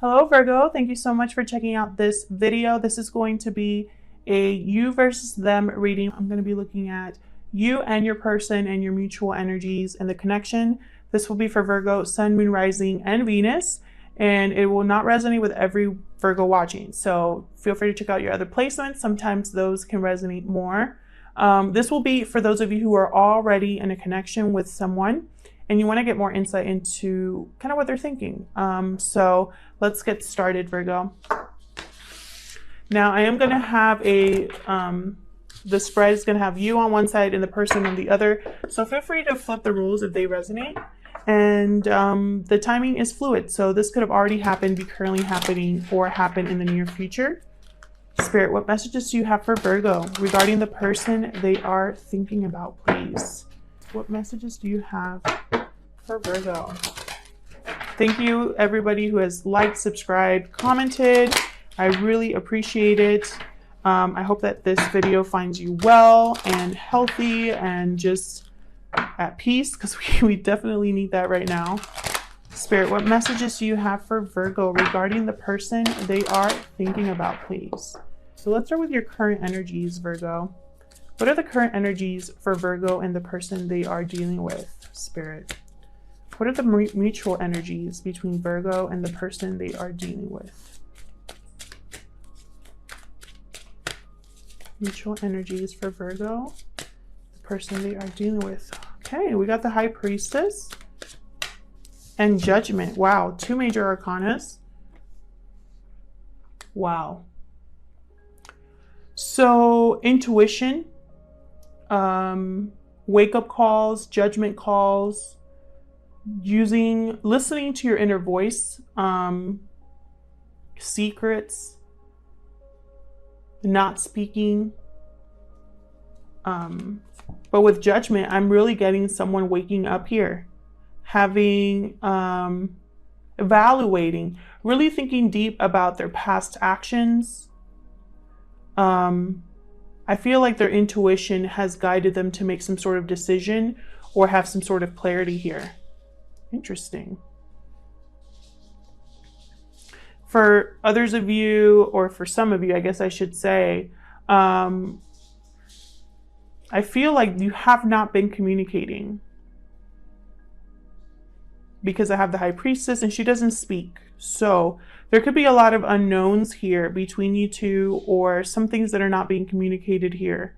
Hello Virgo, thank you so much for checking out this video. This is going to be a you versus them reading. I'm going to be looking at you and your person and your mutual energies and the connection. This will be for Virgo, Sun, Moon, Rising, and Venus, and it will not resonate with every Virgo watching. So feel free to check out your other placements. Sometimes those can resonate more. This will be for those of you who are already in a connection with someone and you want to get more insight into kind of what they're thinking. So let's get started, Virgo. Now I am going to have the spread is going to have you on one side and the person on the other. So feel free to flip the rules if they resonate. And the timing is fluid. So this could have already happened, be currently happening, or happen in the near future. Spirit, what messages do you have for Virgo regarding the person they are thinking about, please? What messages do you have for Virgo? Thank you, everybody who has liked, subscribed, commented. I really appreciate it. I hope that this video finds you well and healthy and just at peace, because we definitely need that right now. Spirit, what messages do you have for Virgo regarding the person they are thinking about, please? So let's start with your current energies, Virgo. What are the current energies for Virgo and the person they are dealing with, Spirit? What are the mutual energies between Virgo and the person they are dealing with? Mutual energies for Virgo, the person they are dealing with. Okay, we got the High Priestess and Judgment. Wow, two major arcanas. Wow. So intuition, wake-up calls, judgment calls, listening to your inner voice, secrets, not speaking. But with Judgment, I'm really getting someone waking up here, having, evaluating, really thinking deep about their past actions. I feel like their intuition has guided them to make some sort of decision or have some sort of clarity here. Interesting. For others of you, or for some of you, I guess I should say, I feel like you have not been communicating, because I have the High Priestess and she doesn't speak. So there could be a lot of unknowns here between you two, or some things that are not being communicated here.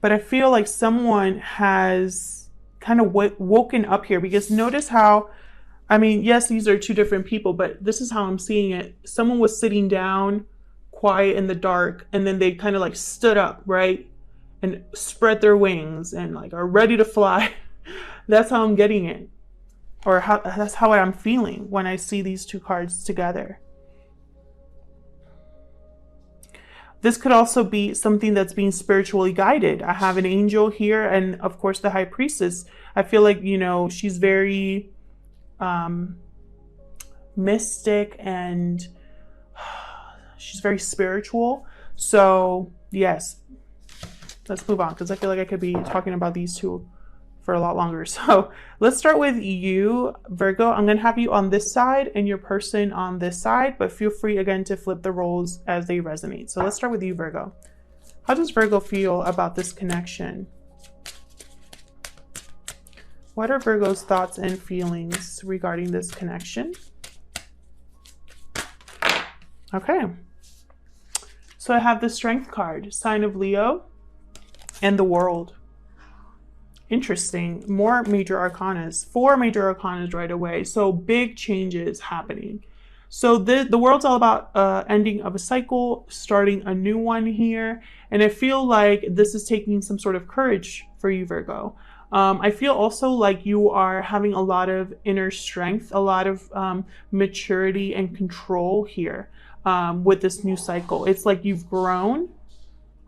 But I feel like someone has kind of woken up here, because notice how, I mean, yes, these are two different people, but this is how I'm seeing it. Someone was sitting down, quiet in the dark, and then they kind of like stood up, right? And spread their wings and like are ready to fly. That's how I'm getting it. Or that's how I'm feeling when I see these two cards together. This could also be something that's being spiritually guided. I have an angel here, and of course the High Priestess. I feel like, you know, she's very mystic, and she's very spiritual. So yes, let's move on, because I feel like I could be talking about these two for a lot longer. So let's start with you, Virgo. I'm going to have you on this side and your person on this side, but feel free again to flip the roles as they resonate. So let's start with you, Virgo. How does Virgo feel about this connection? What are Virgo's thoughts and feelings regarding this connection? Okay. So I have the Strength card, sign of Leo, and the World. Interesting. More major arcanas, 4 major arcanas right away. So big changes happening. So the World's all about ending of a cycle, starting a new one here. And I feel like this is taking some sort of courage for you, Virgo. I feel also like you are having a lot of inner strength, a lot of maturity and control here with this new cycle. It's like you've grown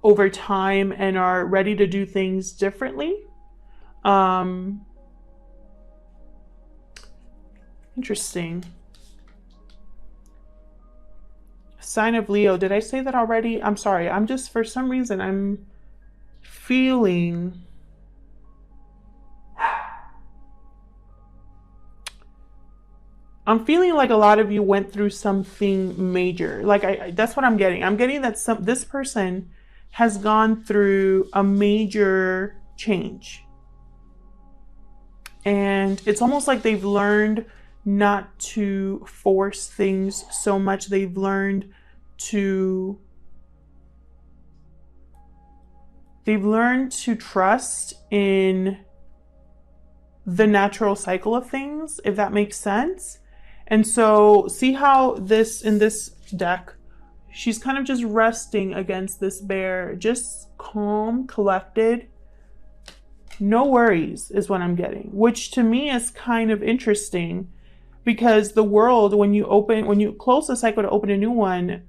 over time and are ready to do things differently. Interesting. Sign of Leo. Did I say that already? I'm sorry. I'm just, for some reason, I'm feeling I'm feeling like a lot of you went through something major. Like that's what I'm getting. I'm getting that this person has gone through a major change. And it's almost like they've learned not to force things so much. They've learned to trust in the natural cycle of things, if that makes sense. And so see how this, in this deck, she's kind of just resting against this bear, just calm, collected. No worries is what I'm getting, which to me is kind of interesting, because the world, when you close a cycle to open a new one,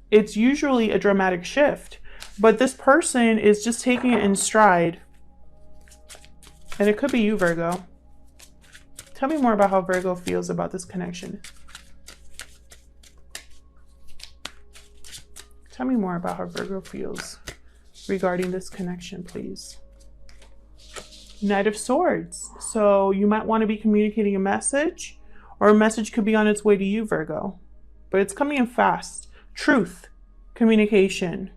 it's usually a dramatic shift. But this person is just taking it in stride. And it could be you, Virgo. Tell me more about how Virgo feels about this connection. Tell me more about how Virgo feels regarding this connection, please. Knight of Swords. So you might want to be communicating a message, or a message could be on its way to you, Virgo. But it's coming in fast. Truth, communication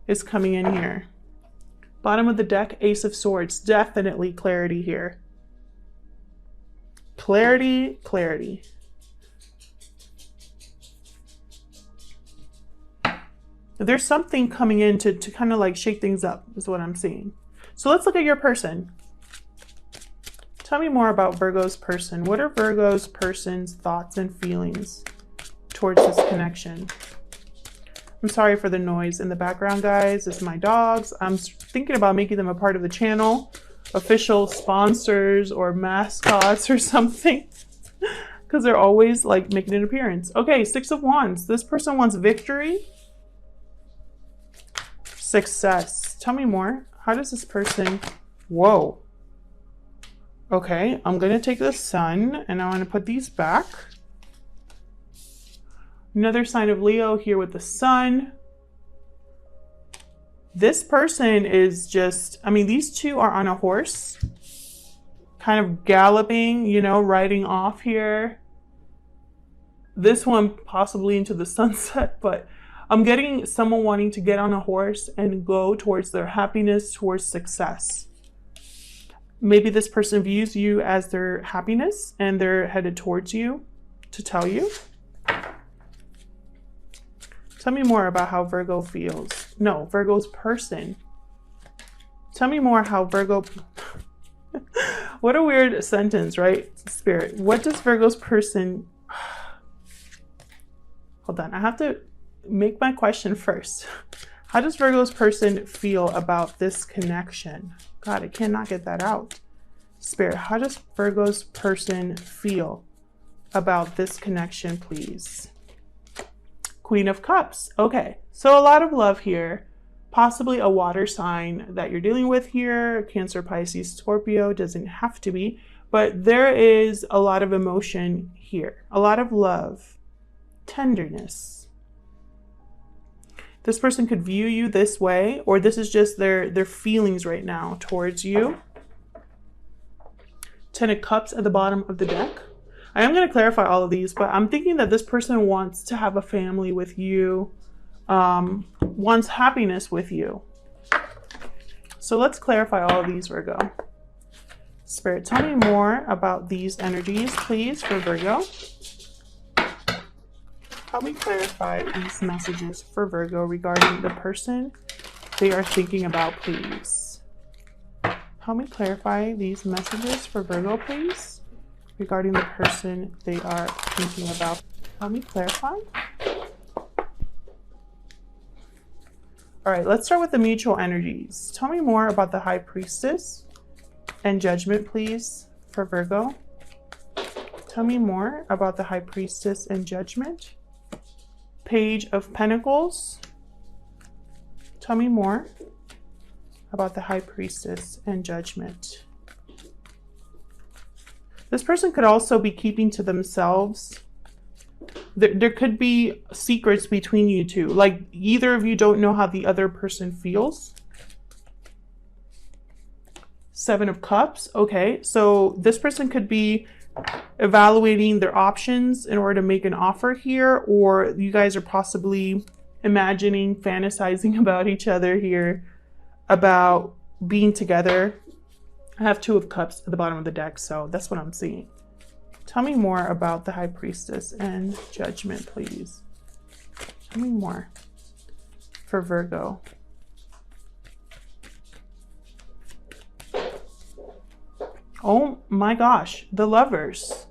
is coming in here. Bottom of the deck, Ace of Swords. Definitely clarity here. Clarity, clarity. There's something coming in to kind of like shake things up, is what I'm seeing. So let's look at your person. Tell me more about Virgo's person. What are Virgo's person's thoughts and feelings towards this connection? I'm sorry for the noise in the background, guys. It's my dogs. I'm thinking about making them a part of the channel, official sponsors or mascots or something, because they're always like making an appearance. Okay, Six of Wands. This person wants victory, success. Tell me more. How does this person... Whoa. Okay, I'm going to take the Sun and I want to put these back. Another sign of Leo here with the Sun. This person is just, I mean, these two are on a horse, kind of galloping, you know, riding off here. This one possibly into the sunset, but I'm getting someone wanting to get on a horse and go towards their happiness, towards success. Maybe this person views you as their happiness and they're headed towards you to tell you. Tell me more about how Virgo feels. No, Virgo's person. Tell me more how Virgo... What a weird sentence, right? Spirit. What does Virgo's person... Hold on, I have to make my question first. How does Virgo's person feel about this connection? God, I cannot get that out. Spirit, how does Virgo's person feel about this connection, please? Queen of Cups. Okay, so a lot of love here. Possibly a water sign that you're dealing with here. Cancer, Pisces, Scorpio. Doesn't have to be. But there is a lot of emotion here. A lot of love. Tenderness. This person could view you this way, or this is just their feelings right now towards you. Ten of Cups at the bottom of the deck. I am going to clarify all of these, but I'm thinking that this person wants to have a family with you, wants happiness with you. So let's clarify all of these, Virgo. Spirit, tell me more about these energies, please, for Virgo. Help me clarify these messages for Virgo regarding the person they are thinking about, please. Help me clarify these messages for Virgo, please, regarding the person they are thinking about. Help me clarify. All right, let's start with the mutual energies. Tell me more about the High Priestess and Judgment, please, for Virgo. Tell me more about the High Priestess and Judgment. Page of Pentacles. Tell me more about the High Priestess and Judgment. This person could also be keeping to themselves. There could be secrets between you two. Like either of you don't know how the other person feels. Seven of Cups. Okay, so this person could be evaluating their options in order to make an offer here, or you guys are possibly imagining, fantasizing about each other here, about being together. I have Two of Cups at the bottom of the deck, so that's what I'm seeing. Tell me more about the High Priestess and Judgment, please. Tell me more for Virgo. Oh my gosh, the Lovers.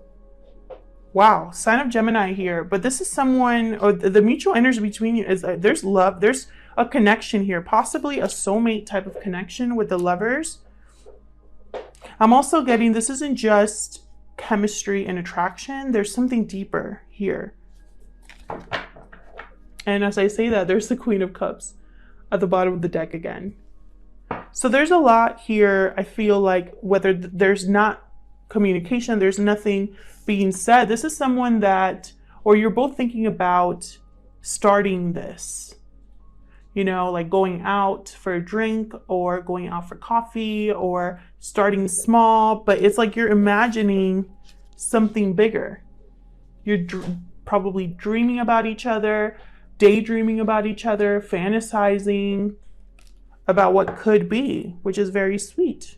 Wow, sign of Gemini here. But this is someone, or the mutual energy between you is there's love. There's a connection here, possibly a soulmate type of connection with the Lovers. I'm also getting this isn't just chemistry and attraction. There's something deeper here. And as I say that, there's the Queen of Cups at the bottom of the deck again. So there's a lot here. I feel like whether there's not communication, there's nothing being said. This is someone that, or you're both thinking about starting this, you know, like going out for a drink or going out for coffee or starting small, but it's like you're imagining something bigger. You're probably dreaming about each other, daydreaming about each other, fantasizing about what could be, which is very sweet.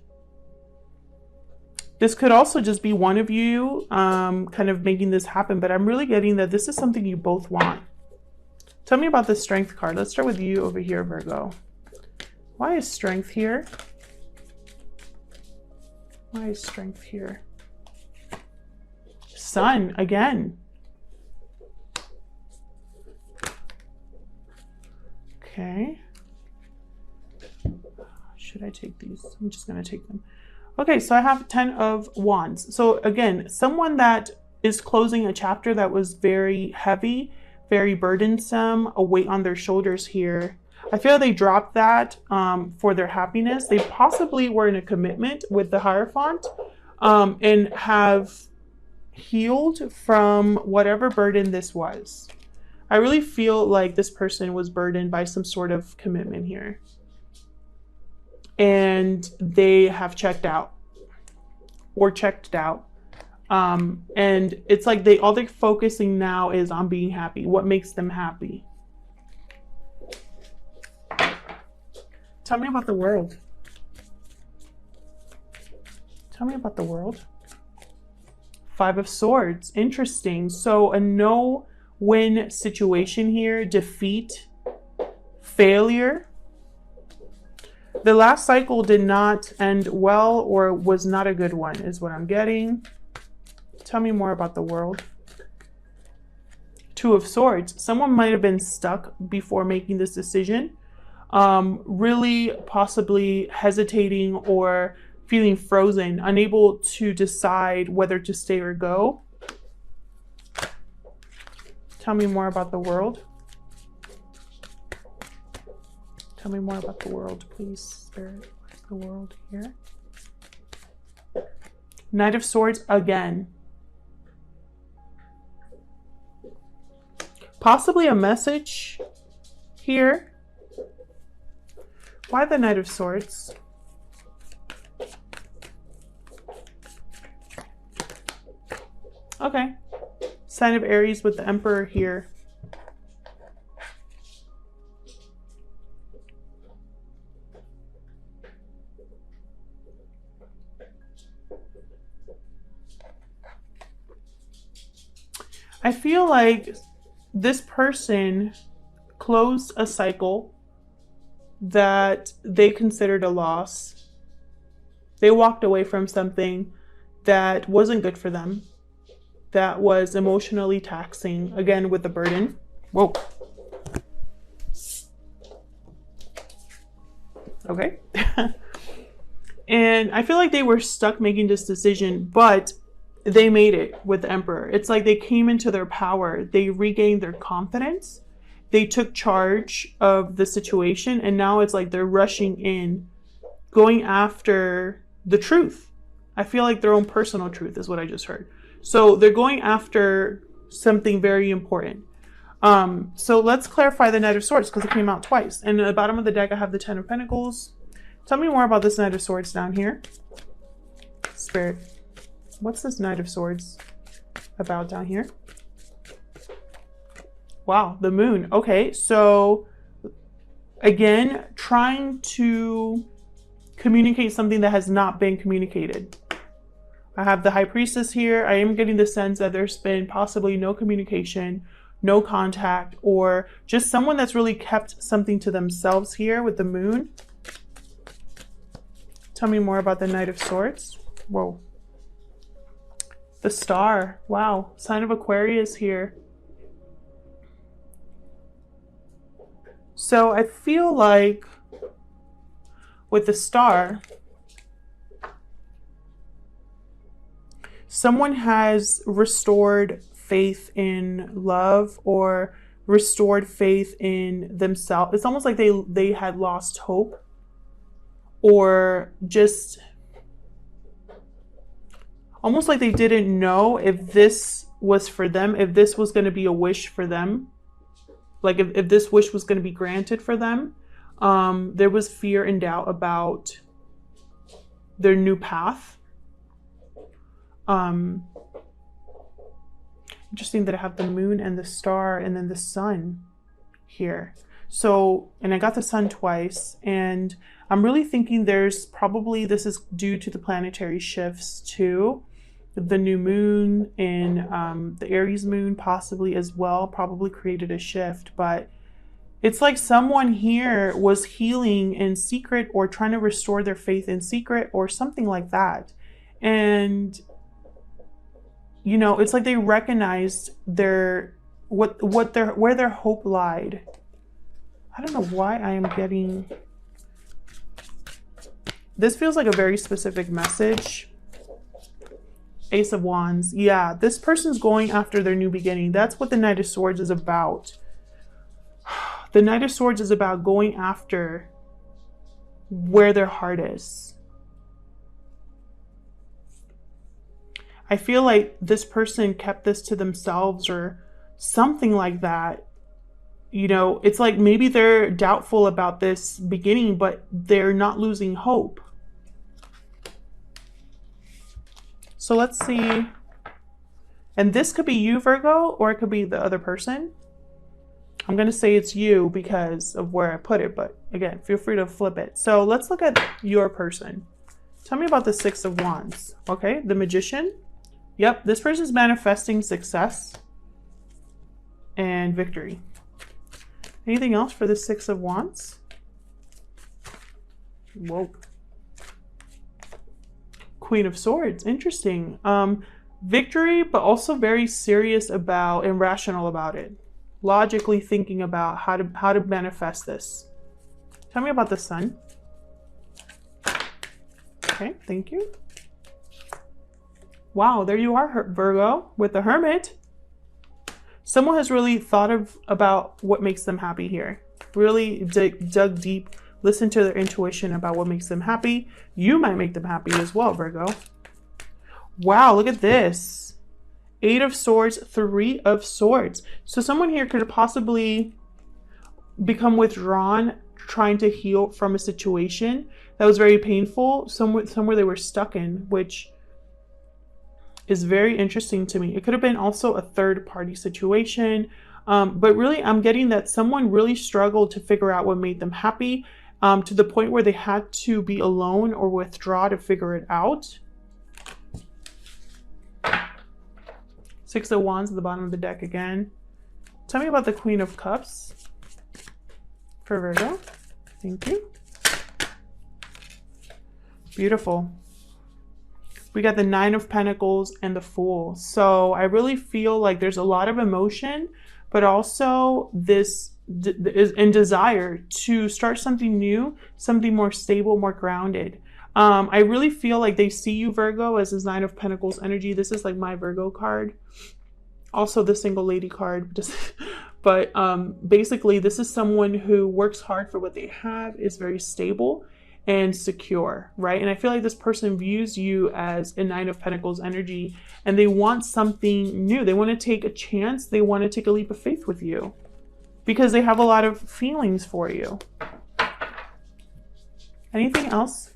This could also just be one of you kind of making this happen, but I'm really getting that this is something you both want. Tell me about the Strength card. Let's start with you over here, Virgo. Why is Strength here? Why is Strength here? Sun, again. Okay. Should I take these? I'm just going to take them. Okay, so I have 10 of Wands. So again, someone that is closing a chapter that was very heavy, very burdensome, a weight on their shoulders here. I feel they dropped that for their happiness. They possibly were in a commitment with the Hierophant and have healed from whatever burden this was. I really feel like this person was burdened by some sort of commitment here. And they have checked out or checked out. And it's like all they're focusing now is on being happy. What makes them happy? Tell me about the World. Tell me about the World. Five of Swords. Interesting. So a no-win situation here. Defeat. Failure. The last cycle did not end well or was not a good one is what I'm getting. Tell me more about the World. Two of Swords. Someone might have been stuck before making this decision. Really possibly hesitating or feeling frozen, unable to decide whether to stay or go. Tell me more about the World. Tell me more about the World, please, Spirit. Where's the World here? Knight of Swords again. Possibly a message here. Why the Knight of Swords? Okay. Sign of Aries with the Emperor here. I feel like this person closed a cycle that they considered a loss. They walked away from something that wasn't good for them, that was emotionally taxing, again with the burden. Whoa. Okay. And I feel like they were stuck making this decision, but they made it with the Emperor. It's like they came into their power. They regained their confidence. They took charge of the situation. And now it's like they're rushing in, going after the truth. I feel like their own personal truth is what I just heard. So they're going after something very important. So let's clarify the Knight of Swords because it came out twice. And at the bottom of the deck, I have the Ten of Pentacles. Tell me more about this Knight of Swords down here. Spirit. What's this Knight of Swords about down here? Wow, the moon. Okay, so again, trying to communicate something that has not been communicated. I have the High Priestess here. I am getting the sense that there's been possibly no communication, no contact, or just someone that's really kept something to themselves here with the moon. Tell me more about the Knight of Swords. Whoa. The Star. Wow. Sign of Aquarius here. So I feel like with the Star, someone has restored faith in love or restored faith in themselves. It's almost like they had lost hope, or just almost like they didn't know if this was for them, if this was going to be a wish for them, like if this wish was going to be granted for them. There was fear and doubt about their new path. Interesting that I have the moon and the star and then the sun here. So, and I got the sun twice, and I'm really thinking there's probably, this is due to the planetary shifts too. The new moon and the Aries moon possibly as well probably created a shift, but it's like someone here was healing in secret or trying to restore their faith in secret or something like that. And you know, it's like they recognized where their hope lied. I don't know why I am getting, this feels like a very specific message. Ace of Wands. Yeah, this person's going after their new beginning. That's what the Knight of Swords is about. The Knight of Swords is about going after where their heart is. I feel like this person kept this to themselves or something like that. You know, it's like maybe they're doubtful about this beginning, but they're not losing hope. So let's see. And this could be you, Virgo, or it could be the other person. I'm going to say it's you because of where I put it, but again, feel free to flip it. So let's look at your person. Tell me about the Six of Wands. Okay, the Magician. Yep, this person's manifesting success and victory. Anything else for the Six of Wands? Whoa. Queen of Swords. Interesting. Victory, but also very serious about and rational about it. Logically thinking about how to manifest this. Tell me about the Sun. Okay, thank you. Wow, there you are, Virgo, with the Hermit. Someone has really thought about what makes them happy here. Really dug deep, listened to their intuition about what makes them happy. You might make them happy as well, Virgo. Wow, look at this. Eight of Swords, Three of Swords. So someone here could possibly become withdrawn, trying to heal from a situation that was very painful, somewhere they were stuck in, which is very interesting to me. It could have been also a third party situation, but really I'm getting that someone really struggled to figure out what made them happy, to the point where they had to be alone or withdraw to figure it out. Six of Wands at the bottom of the deck again. Tell me about the Queen of Cups for Virgo. Thank you. Beautiful. We got the Nine of Pentacles and the Fool. So I really feel like there's a lot of emotion, but also this desire to start something new, something more stable, more grounded. I really feel like they see you, Virgo, as this Nine of Pentacles energy. This is like my Virgo card. Also the Single Lady card. But basically, this is someone who works hard for what they have, is very stable and secure, right? And I feel like this person views you as a Nine of Pentacles energy, and they want something new. They want to take a chance. They want to take a leap of faith with you because they have a lot of feelings for you. Anything else?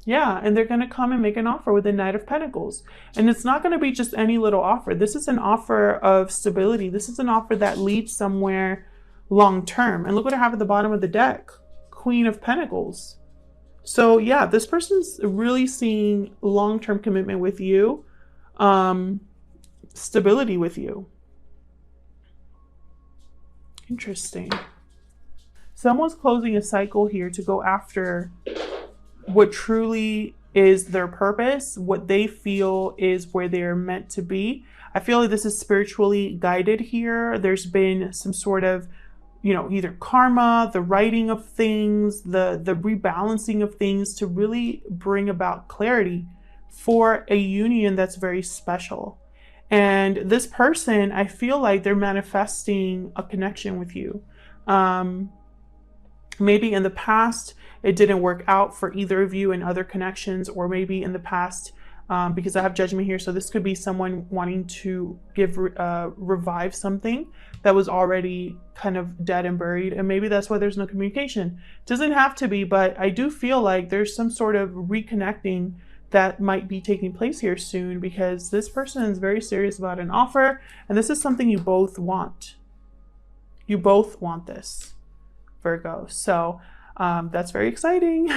Yeah, and they're going to come and make an offer with the Knight of Pentacles. And it's not going to be just any little offer. This is an offer of stability. This is an offer that leads somewhere long term. And look what I have at the bottom of the deck. Queen of Pentacles. So yeah, this person's really seeing long-term commitment with you, stability with you. Interesting. Someone's closing a cycle here to go after what truly is their purpose, what they feel is where they're meant to be. I feel like this is spiritually guided here. There's been some sort of, you know, either karma, the writing of things, the rebalancing of things to really bring about clarity for a union that's very special. And this person, I feel like they're manifesting a connection with you. Maybe in the past, it didn't work out for either of you in other connections, or maybe in the past, because I have judgment here. So this could be someone wanting to revive something that was already kind of dead and buried. And maybe that's why there's no communication. Doesn't have to be, but I do feel like there's some sort of reconnecting that might be taking place here soon, because this person is very serious about an offer. And this is something you both want. You both want this, Virgo. So that's very exciting.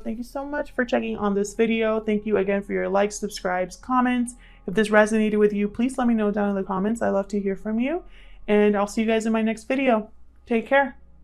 Thank you so much for checking on this video. Thank you again for your likes, subscribes, comments. If this resonated with you, please let me know down in the comments. I love to hear from you. And I'll see you guys in my next video. Take care.